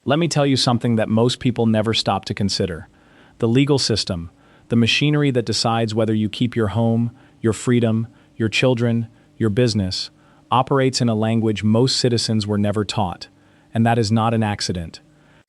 Let me tell you something that most people never stop to consider. The legal system, the machinery that decides whether you keep your home, your freedom, your children, your business, operates in a language most citizens were never taught, and that is not an accident.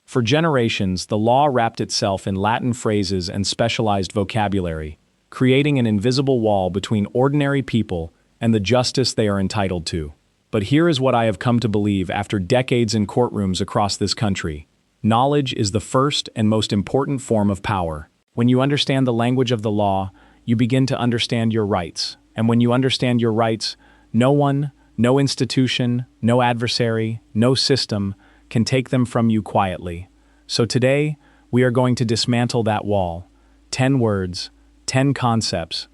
For generations, the law wrapped itself in Latin phrases and specialized vocabulary, creating an invisible wall between ordinary people and the justice they are entitled to. But here is what I have come to believe after decades in courtrooms across this country. Knowledge is the first and most important form of power. When you understand the language of the law, you begin to understand your rights. And when you understand your rights, no one, no institution, no adversary, no system can take them from you quietly. So today, we are going to dismantle that wall. 10 words, 10 concepts.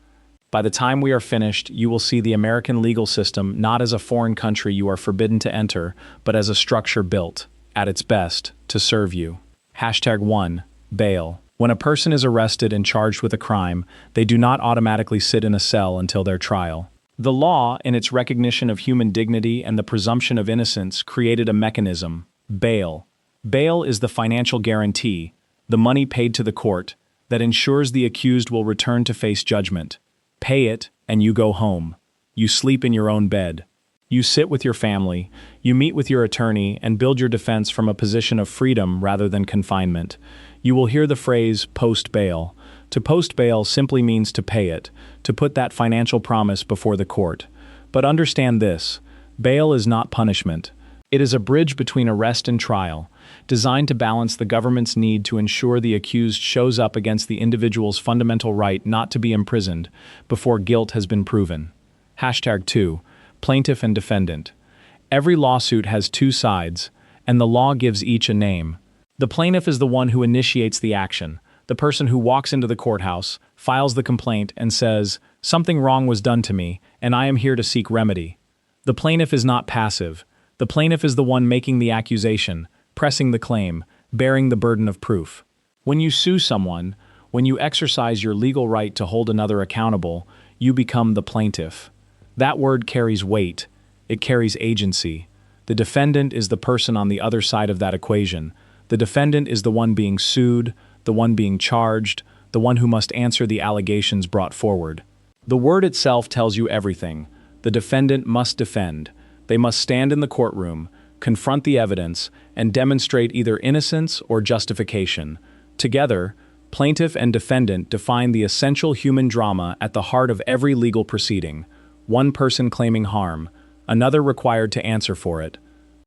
By the time we are finished, you will see the American legal system not as a foreign country you are forbidden to enter, but as a structure built, at its best, to serve you. #1. Bail. When a person is arrested and charged with a crime, they do not automatically sit in a cell until their trial. The law, in its recognition of human dignity and the presumption of innocence, created a mechanism, bail. Bail is the financial guarantee, the money paid to the court, that ensures the accused will return to face judgment. Pay it, and you go home. You sleep in your own bed. You sit with your family, you meet with your attorney, and build your defense from a position of freedom rather than confinement. You will hear the phrase post bail. To post bail simply means to pay it, to put that financial promise before the court. But understand this, bail is not punishment. It is a bridge between arrest and trial, designed to balance the government's need to ensure the accused shows up against the individual's fundamental right not to be imprisoned before guilt has been proven. #2. Plaintiff and Defendant. Every lawsuit has two sides, and the law gives each a name. The plaintiff is the one who initiates the action, the person who walks into the courthouse, files the complaint, and says, "Something wrong was done to me, and I am here to seek remedy." The plaintiff is not passive. The plaintiff is the one making the accusation, pressing the claim, bearing the burden of proof. When you sue someone, when you exercise your legal right to hold another accountable, you become the plaintiff. That word carries weight. It carries agency. The defendant is the person on the other side of that equation. The defendant is the one being sued, the one being charged, the one who must answer the allegations brought forward. The word itself tells you everything. The defendant must defend. They must stand in the courtroom, confront the evidence, and demonstrate either innocence or justification. Together, plaintiff and defendant define the essential human drama at the heart of every legal proceeding. One person claiming harm, another required to answer for it.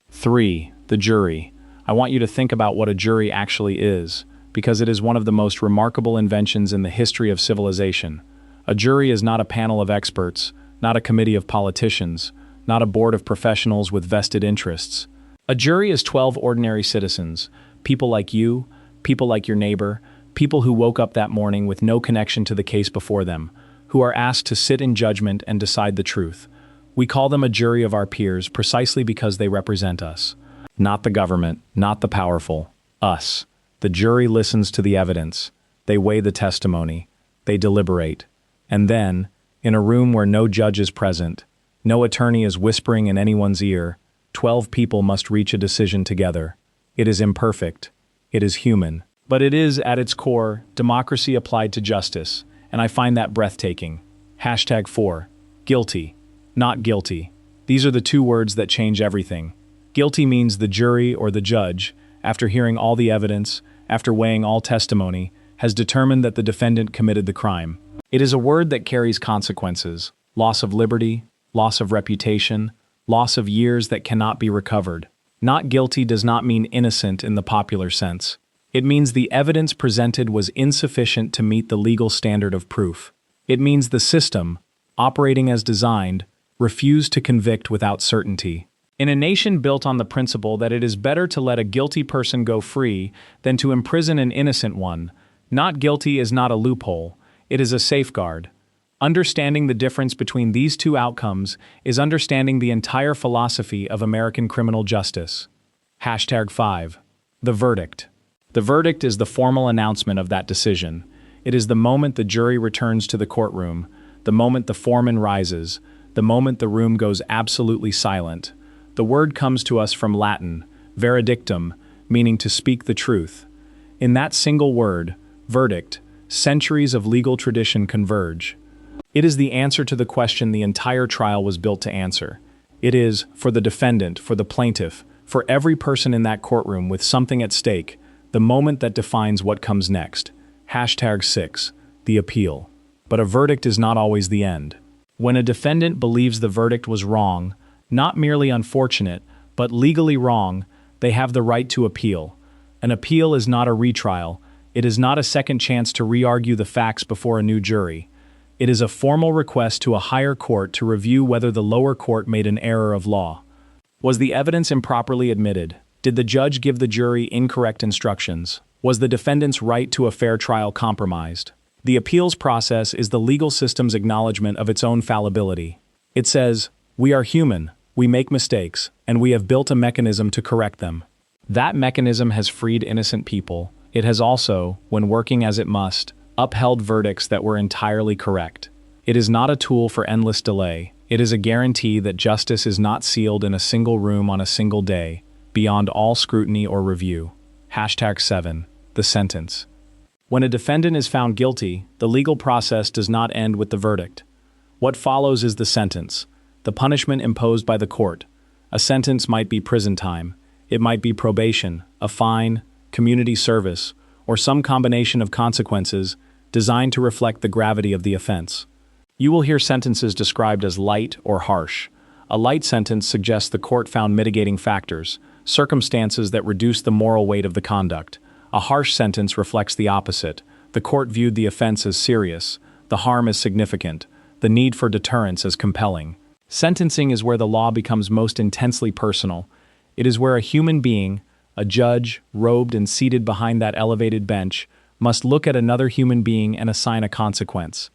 3. The jury. I want you to think about what a jury actually is, because it is one of the most remarkable inventions in the history of civilization. A jury is not a panel of experts, not a committee of politicians, not a board of professionals with vested interests. A jury is 12 ordinary citizens, people like you, people like your neighbor, people who woke up that morning with no connection to the case before them, who are asked to sit in judgment and decide the truth. We call them a jury of our peers precisely because they represent us. Not the government, not the powerful, us. The jury listens to the evidence. They weigh the testimony. They deliberate. And then, in a room where no judge is present, no attorney is whispering in anyone's ear, 12 people must reach a decision together. It is imperfect. It is human. But it is, at its core, democracy applied to justice, and I find that breathtaking. #4. Guilty. Not guilty. These are the two words that change everything. Guilty means the jury or the judge, after hearing all the evidence, after weighing all testimony, has determined that the defendant committed the crime. It is a word that carries consequences: loss of liberty, loss of reputation, loss of years that cannot be recovered. Not guilty does not mean innocent in the popular sense. It means the evidence presented was insufficient to meet the legal standard of proof. It means the system, operating as designed, refused to convict without certainty. In a nation built on the principle that it is better to let a guilty person go free than to imprison an innocent one, not guilty is not a loophole, it is a safeguard. Understanding the difference between these two outcomes is understanding the entire philosophy of American criminal justice. #5. The verdict. The verdict is the formal announcement of that decision. It is the moment the jury returns to the courtroom, the moment the foreman rises, the moment the room goes absolutely silent. The word comes to us from Latin, veredictum, meaning to speak the truth. In that single word, verdict, centuries of legal tradition converge. It is the answer to the question the entire trial was built to answer. It is, for the defendant, for the plaintiff, for every person in that courtroom with something at stake, the moment that defines what comes next. #6, the appeal. But a verdict is not always the end. When a defendant believes the verdict was wrong, not merely unfortunate, but legally wrong, they have the right to appeal. An appeal is not a retrial. It is not a second chance to re-argue the facts before a new jury. It is a formal request to a higher court to review whether the lower court made an error of law. Was the evidence improperly admitted? Did the judge give the jury incorrect instructions? Was the defendant's right to a fair trial compromised? The appeals process is the legal system's acknowledgement of its own fallibility. It says, "We are human, we make mistakes, and we have built a mechanism to correct them." That mechanism has freed innocent people. It has also, when working as it must, upheld verdicts that were entirely correct. It is not a tool for endless delay. It is a guarantee that justice is not sealed in a single room on a single day, beyond all scrutiny or review. #7, the sentence. When a defendant is found guilty, the legal process does not end with the verdict. What follows is the sentence, the punishment imposed by the court. A sentence might be prison time. It might be probation, a fine, community service, or some combination of consequences designed to reflect the gravity of the offense. You will hear sentences described as light or harsh. A light sentence suggests the court found mitigating factors, circumstances that reduce the moral weight of the conduct. A harsh sentence reflects the opposite. The court viewed the offense as serious, the harm as significant, the need for deterrence as compelling. Sentencing is where the law becomes most intensely personal. It is where a human being, a judge, robed and seated behind that elevated bench, must look at another human being and assign a consequence.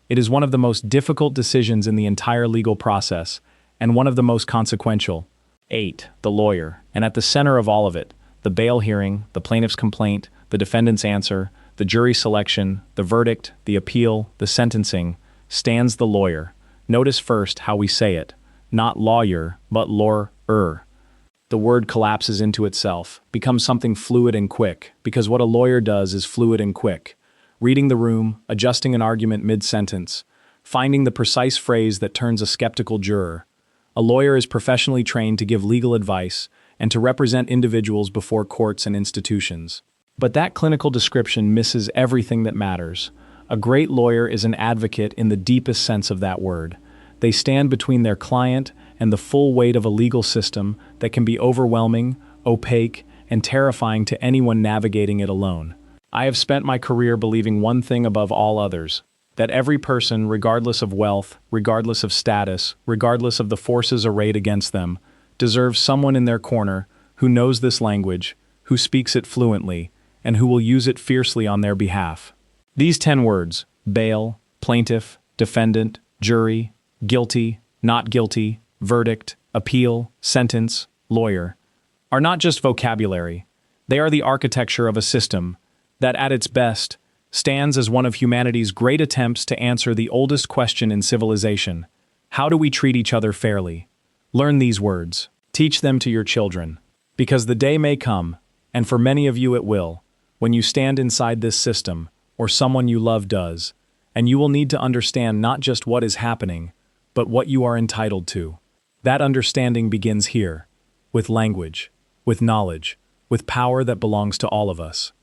It is one of the most difficult decisions in the entire legal process, and one of the most consequential. 8. The lawyer, and at the center of all of it, the bail hearing, the plaintiff's complaint, the defendant's answer, the jury selection, the verdict, the appeal, the sentencing, stands the lawyer. Notice first how we say it. Not lawyer, but lawyer. The word collapses into itself, becomes something fluid and quick, because what a lawyer does is fluid and quick. Reading the room, adjusting an argument mid-sentence, finding the precise phrase that turns a skeptical juror. A lawyer is professionally trained to give legal advice and to represent individuals before courts and institutions. But that clinical description misses everything that matters. A great lawyer is an advocate in the deepest sense of that word. They stand between their client and the full weight of a legal system that can be overwhelming, opaque, and terrifying to anyone navigating it alone. I have spent my career believing one thing above all others, that every person, regardless of wealth, regardless of status, regardless of the forces arrayed against them, deserves someone in their corner who knows this language, who speaks it fluently, and who will use it fiercely on their behalf. These 10 words, bail, plaintiff, defendant, jury, guilty, not guilty, verdict, appeal, sentence, lawyer, are not just vocabulary. They are the architecture of a system that, at its best, stands as one of humanity's great attempts to answer the oldest question in civilization. How do we treat each other fairly? Learn these words. Teach them to your children. Because the day may come, and for many of you it will, when you stand inside this system, or someone you love does, and you will need to understand not just what is happening, but what you are entitled to. That understanding begins here, with language, with knowledge, with power that belongs to all of us.